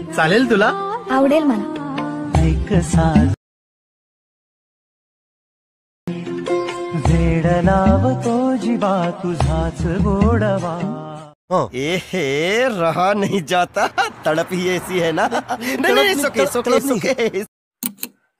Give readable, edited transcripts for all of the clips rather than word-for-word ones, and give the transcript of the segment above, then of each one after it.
चालेल तुला? आवडेल मला. ऐक साज वेड लावतो जीवा तुझाच गोडवा. ए हे रहा नहीं जाता, तड़प ही ऐसी है ना. नहीं, सोके.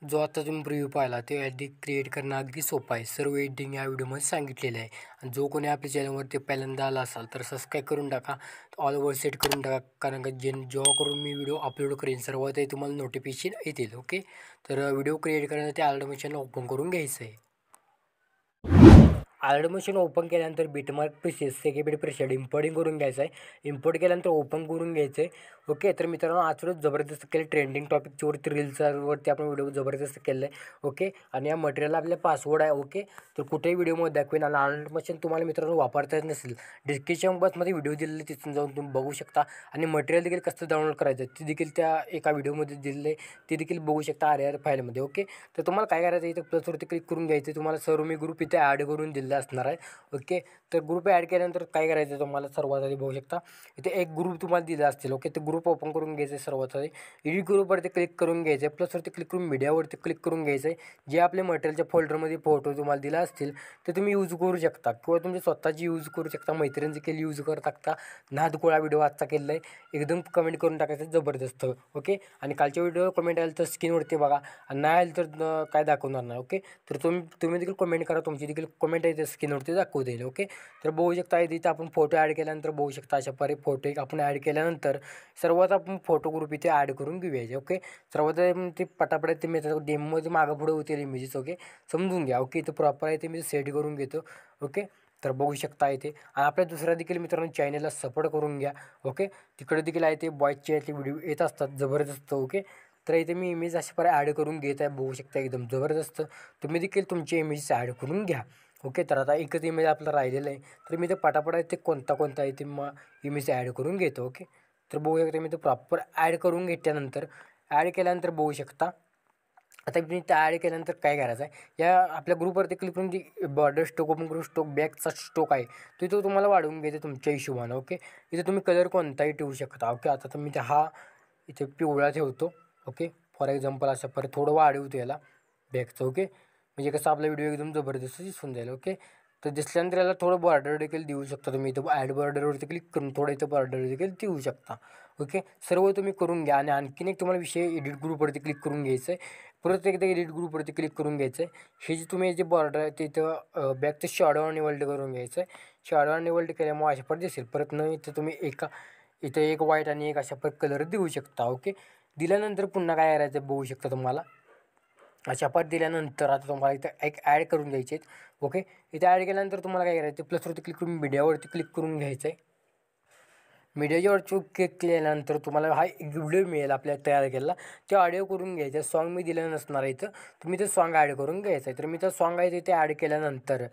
जो आता तुम्ही प्रिव्ह्यू पाहिला ते एडिट क्रिएट करणं अगदी सोपं आहे. सर्व एडिटिंग या व्हिडिओमध्ये सांगितलेलं आहे. आणि जो कोणी आपल्या चॅनलवरती पहिल्यांदा आला असाल तर सबस्क्राईब करून टाका, ऑल ओव्हर सेट करून टाका, कारण का जेव्हा करून मी व्हिडिओ अपलोड करेन सर्वात तुम्हाला नोटिफिकेशन येतील. ओके, तर व्हिडिओ क्रिएट करण्यासाठी ऑटोमेशन ओपन करून घ्यायचं आहे. ऑटोमेशन ओपन केल्यानंतर Bitmark presses second pressure importing करून घ्यायचं आहे. इम्पोर्ट केल्यानंतर ओपन करून घ्यायचं आहे. ओके, तर मित्रांनो आजच जबरदस्त केलं ट्रेंडिंग टॉपिकवरती रील्सवरती आपण व्हिडिओ जबरदस्त केलं आहे. ओके, आणि या मटेरियलला आपल्या पासवर्ड आहे. ओके, तर कुठेही व्हिडिओमध्ये दाखवेन. आणि ऑटोमेशन तुम्हाला मित्रांनो वापरता येत नसेल डिस्क्रिप्शन बॉक्समध्ये व्हिडिओ दिलेले तिथून जाऊन तुम्ही बघू शकता. आणि मटेरियल देखील कसं डाउनलोड करायचं ते देखील त्या एका व्हिडिओमध्ये दिलेलं आहे, ते देखील बघू शकता RR फाईलमध्ये. ओके, तर तुम्हाला काय करायचं इथं प्लसवरती क्लिक करून घ्यायचं. तुम्हाला सर्व मी ग्रुप इथे ॲड करून दिलेला असणार आहे. ओके, तर ग्रुप ॲड केल्यानंतर काय करायचं तुम्हाला सर्वात आधी बघू शकता इथे एक ग्रुप तुम्हाला दिला असतील. ओके, ते ग्रुप ओपन करून घ्यायचं आहे. सर्वात आधी एडिट ग्रुपवरती क्लिक करून घ्यायचं आहे. प्लसवरती क्लिक करून मीडियावरती क्लिक करून घ्यायचं आहे. जे आपले मटेरियलच्या फोल्डरमध्ये फोटो तुम्हाला दिला असतील ते तुम्ही यूज करू शकता किंवा तुमची स्वतःची यूज करू शकता. मैत्रिणीचे केली यूज करू शकता. नादगोळा व्हिडिओ आजचा केलेला आहे, एकदम कमेंट करून टाकायचं जबरदस्त. ओके, आणि कालच्या व्हिडिओ कमेंट आलं तर स्क्रीनवरती बघा, आणि नाही आलं तर काय दाखवणार नाही. ओके, तर तुम्ही देखील कमेंट करा, तुमची देखील कमेंट आहे ते स्क्रीनवरती दाखवू देईल. ओके, तर बघू शकता इथे आपण फोटो ॲड केल्यानंतर बघू शकता अशा प्रकारे फोटो एक आपण ॲड केल्यानंतर सर्वात आपण फोटो ग्रुप इथे ॲड करून घेऊयाचे. ओके, सर्वात ते पटापट ते मी डेमोमध्ये मागं पुढे होतील इमेजेस. ओके, समजून घ्या. ओके, इथं प्रॉपर आहे ते मी सेट करून घेतो. ओके, तर बघू शकता इथे. आणि आपल्या दुसऱ्या देखील मित्रांनो चॅनलला सपोर्ट करून घ्या. ओके, तिकडे देखील आहे ते बॉयजचे व्हिडिओ येत असतात जबरदस्त. ओके, तर इथे मी इमेज अशा प्रकारे ॲड करून घेत आहे, बघू शकता एकदम जबरदस्त. तुम्ही देखील तुमचे इमेजेस ॲड करून घ्या. ओके, तर आता एकच इमेज आपलं राहिलेलं आहे, तर मी ते पटापट आहे ते कोणता आहे ते मग इमेज ॲड करून घेतो. ओके, तर बघू शकता मी ते प्रॉपर ॲड करून घेतल्यानंतर ॲड केल्यानंतर बघू शकता आता मी ते ॲड केल्यानंतर काय करायचं आहे, या आपल्या ग्रुपवरती क्लिक करून ती बॉर्डर स्टोक ओपन करून स्टोक बॅकचा स्टोक आहे तो इथं तुम्हाला वाढवून घ्यायचं तुमच्या हिशोबानं. ओके, इथे तुम्ही कलर कोणताही ठेवू शकता. ओके, आता तर मी ते हा इथे पिवळा ठेवतो. ओके, फॉर एक्झाम्पल अशा परत थोडं वाढवतो याला बॅकचं. ओके, म्हणजे कसं आपला व्हिडिओ एकदम जबरदस्त दिसून जाईल. ओके, तर दिसल्यानंतर याला थोडं बॉर्डर देखील देऊ शकता तुम्ही. इथं ॲड बॉर्डरवरती क्लिक करून थोडं इथं बॉर्डर देखील देऊ शकता. ओके, सर्व तुम्ही करून घ्या. आणि आणखीन एक तुम्हाला विषय एडिट ग्रुपवरती क्लिक करून घ्यायचं आहे. परत एकदा एडिट ग्रुपवरती क्लिक करून घ्यायचं आहे. हे जे तुम्ही जे बॉर्डर आहे ते इथं बॅकचं शॅडो आणि वर्ल्ड करून घ्यायचं आहे. शॅडो आणि वर्ल्ड केल्यामुळे अशा परत दिसेल. परत न इथं तुम्ही इथं एक व्हाईट आणि एक अशा परत कलर देऊ शकता. ओके, दिल्यानंतर पुन्हा काय करायचं बघू शकता तुम्हाला अशा परत दिल्यानंतर आता तुम्हाला इथं एक ॲड करून घ्यायचे आहेत. ओके, इथे ॲड केल्यानंतर तुम्हाला काय करायचं प्लसवरती क्लिक करून मीडियावरती क्लिक करून घ्यायचं आहे. मीडियाच्यावरती क्लिक केल्यानंतर तुम्हाला हा एक व्हिडिओ मिळेल आपल्याला तयार केलेला, ते ऑडिओ करून घ्यायचं. सॉन्ग मी दिलं नसणार आहे इथं, तुम्ही ते सॉन्ग ॲड करून घ्यायचं आहे. तर मी तर सॉन्ग आहे ते ॲड केल्यानंतर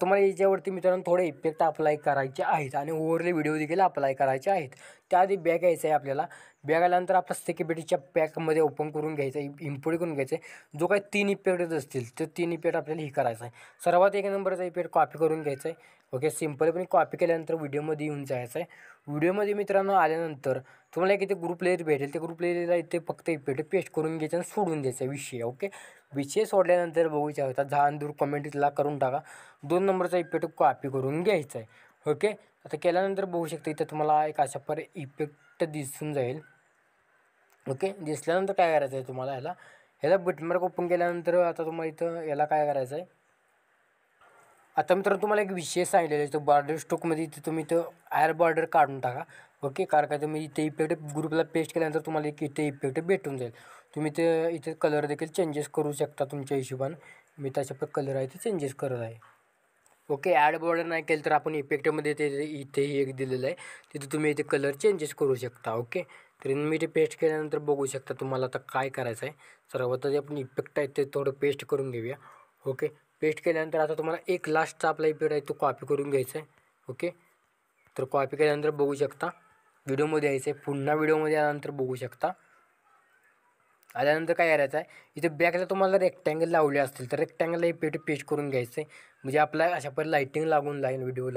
तुम्हाला याच्यावरती मित्रांनो थोडे इफेक्ट अप्लाय करायचे आहेत आणि ओव्हरले व्हिडिओ देखील अप्लाय करायचे आहेत. त्याआधी बॅग यायचं आहे आपल्याला. बॅग आल्यानंतर आपला सिक्युरिटीच्या पॅकमध्ये ओपन करून घ्यायचं आहे, इम्पोर्ट करून घ्यायचं आहे. जो काही 3 इफेक्ट असतील ते 3 इफेक्ट आपल्याला हे करायचं आहे. सर्वात एक नंबरचा इफेक्ट कॉपी करून घ्यायचा आहे. ओके, सिम्पलपणे कॉपी केल्यानंतर व्हिडिओमध्ये येऊन जायचं आहे. व्हिडिओमध्ये मित्रांनो आल्यानंतर तुम्हाला एक इथे ग्रुप लेअर भेटेल, ते ग्रुप लेअरला इथे फक्त इफेक्ट पेस्ट करून घ्यायचं आणि सोडून द्यायचा विषय. ओके, विषय सोडल्यानंतर बघू शकता लहान दूर कमेंटला करून टाका. 2 नंबरचा इफेक्ट कॉपी करून घ्यायचा आहे. ओके, आता केल्यानंतर बघू शकता इथं तुम्हाला एक अशा प्रकारे इफेक्ट दिसून जाईल. ओके, दिसल्यानंतर काय करायचं आहे तुम्हाला ह्याला बटनमार्क ओपन केल्यानंतर आता तुम्हाला इथं याला काय करायचं आहे, आता मित्रांनो तुम्हाला एक विषय सांगितलेला आहे. तो बॉर्डर स्टोकमध्ये इथे तुम्ही इथं ॲड बॉर्डर काढून टाका. ओके, कारण का तुम्ही इथे इफेक्ट ग्रुपला पेस्ट केल्यानंतर तुम्हाला एक इथे इफेक्ट भेटून जाईल. तुम्ही ते इथे कलर देखील चेंजेस करू शकता तुमच्या हिशोबानं. मी त्याच्या कलर आहे ते चेंजेस करत आहे. ओके, ॲड बॉर्डर नाही केलं तर आपण इफेक्टमध्ये ते इथेही एक दिलेलं आहे, तिथे तुम्ही इथे कलर चेंजेस करू शकता. ओके, तर मी ते पेस्ट केल्यानंतर बघू शकता तुम्हाला आता काय करायचं आहे. सर्वात आधी आपण इफेक्ट आहे ते थोडं पेस्ट करून घेऊया. ओके, पेस्ट केल्यानंतर आता तुम्हाला एक लास्टचा आपला इफेक्ट आहे तो कॉपी करून घ्यायचा आहे. ओके, तर कॉपी केल्यानंतर बघू शकता व्हिडिओमध्ये यायचं आहे. पुन्हा व्हिडिओमध्ये आल्यानंतर बघू शकता आल्यानंतर काय करायचं आहे, इथे बॅकला तुम्हाला रेक्टँगल लावले असतील तर रेक्टँगलला इफेक्ट पेस्ट करून घ्यायचं आहे. म्हणजे आपला अशा पहिले लाईटिंग लागून व्हिडिओ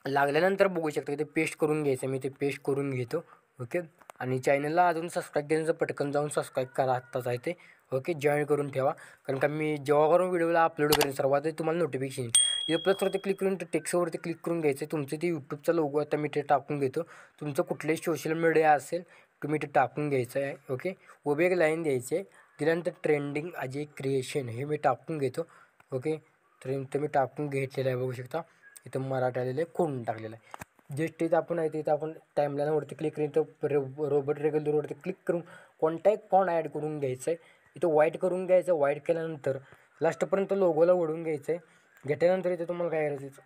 लागल्यानंतर बघू शकता इथे पेस्ट करून घ्यायचं. मी ते पेस्ट करून घेतो. ओके, आणि चॅनलला अजून सबस्क्राईब केलं तर पटकन जाऊन सबस्क्राईब करा, आत्ताच आहे ते. ओके, जॉईन करून ठेवा, कारण का मी जेव्हा करून व्हिडिओला अपलोड करेन सर्वात तुम्हाला नोटिफिकेशन येईल. इथं प्लसवरती क्लिक करून टेक्स्टवरती क्लिक करून घ्यायचं आहे. तुमचं ते यूट्यूबचा लोगो आता मी ते टाकून घेतो. तुमचं कुठलेही सोशल मीडिया असेल तुम्ही ते टाकून घ्यायचं आहे. ओके, उभी एक लाईन द्यायची आहे, दिल्यानंतर ट्रेंडिंग अजय क्रिएशन हे मी टाकून घेतो. ओके, तर इथं मी टाकून घेतलेलं आहे, बघू शकता इथं मराठी आलेलं आहे, कोण टाकलेलं आहे. जस्ट इथं आपण आहे तिथं आपण टाईमलाईनवरती क्लिक करून इथं रोबोट रेग्युलरवरती क्लिक करून कोणताही फॉन्ट ॲड करून घ्यायचं आहे. इथं व्हाईट करून घ्यायचं. व्हाईट केल्यानंतर लास्टपर्यंत लोगोला ओढून घ्यायचं आहे. घेतल्यानंतर इथे तुम्हाला काय करायचं,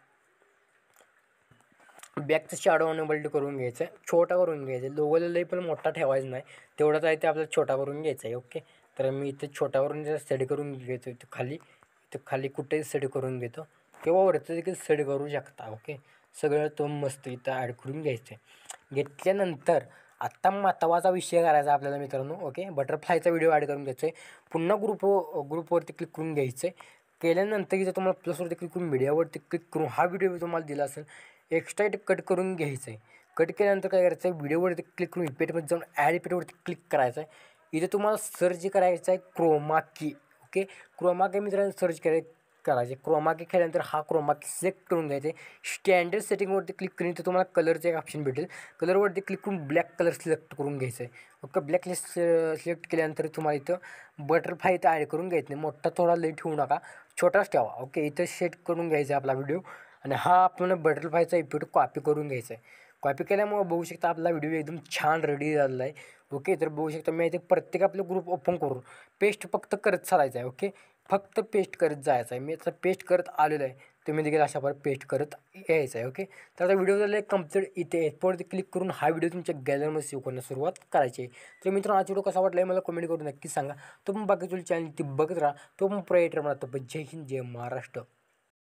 बॅकचं शॅडो अनेबल्ड करून घ्यायचं आहे, छोटा करून घ्यायचं आहे. लोगोला लई पण मोठा ठेवायचा नाही, तेवढाच आहे ते आपल्याला छोटा करून घ्यायचा आहे. ओके, तर मी इथे छोटा करून सेट करून घ्यायचं इथं खाली कुठेही सेट करून घेतो किंवा वरचं देखील सेट करू शकता. ओके, सगळं तो मस्त इथं ॲड करून घ्यायचं आहे. घेतल्यानंतर आत्ता महत्त्वाचा विषय करायचा आपल्याला मित्रांनो. ओके, बटरफ्लायचा व्हिडिओ ॲड करून घ्यायचा आहे. पुन्हा ग्रुपवरती क्लिक करून घ्यायचं आहे. केल्यानंतर इथं तुम्हाला प्लसवरती क्लिक करून मीडियावरती क्लिक करून हा व्हिडिओ तुम्हाला दिला असेल एक्स्ट्रा इथे कट करून घ्यायचं आहे. कट केल्यानंतर काय करायचं आहे, व्हिडिओवरती क्लिक करून इफेक्टमध्ये जाऊन ॲड इफेक्टवरती क्लिक करायचं आहे. इथे तुम्हाला सर्च करायचं आहे क्रोमा की. ओके, क्रोमा की मित्रांनो सर्च करायचे. क्रोमा की केल्यानंतर हा क्रोमा की सिलेक्ट करून घ्यायचे. स्टँडर्ड सेटिंगवरती क्लिक करून तर तुम्हाला कलरचं एक ऑप्शन भेटेल. कलरवरती क्लिक करून ब्लॅक कलर सिलेक्ट करून घ्यायचं आहे. ओके, ब्लॅक सिलेक्ट केल्यानंतर तुम्हाला इथं बटरफ्लाय इथं ॲड करून घ्यायचं नाही. मोठा थोडा लई ठेवू नका, छोटाच ठेवा. ओके, इथं सेट करून घ्यायचा आहे आपला व्हिडिओ आणि हा आपण बटरफ्लायचा इफेक्ट कॉपी करून घ्यायचा आहे. कॉपी केल्यामुळे बघू शकता आपला व्हिडिओ एकदम छान रेडी झालेला आहे. ओके, तर बघू शकता मी इथे प्रत्येक आपलं ग्रुप ओपन करून पेस्ट फक्त करत चालायचं आहे. ओके, फक्त पेस्ट करत जायचं आहे. मी आता पेस्ट करत आलेलो आहे, तुम्ही देखील अशा प्रकारे पेस्ट करत यायचं आहे. ओके, तर आता व्हिडिओ झाला आहे कंप्लीट. इथे एडपोर्टवरती क्लिक करून हा व्हिडिओ तुमच्या गॅलरीमध्ये सेव्ह करण्यास सुरुवात करायची आहे. तर मित्रांनो हा व्हिडिओ कसा वाटला आहे मला कमेंट करून नक्की सांगा. तो पण बाकी तुला चॅनल ती बघत राहा. तो पण प्रयत्न म्हणा. जय हिंद, जय महाराष्ट्र.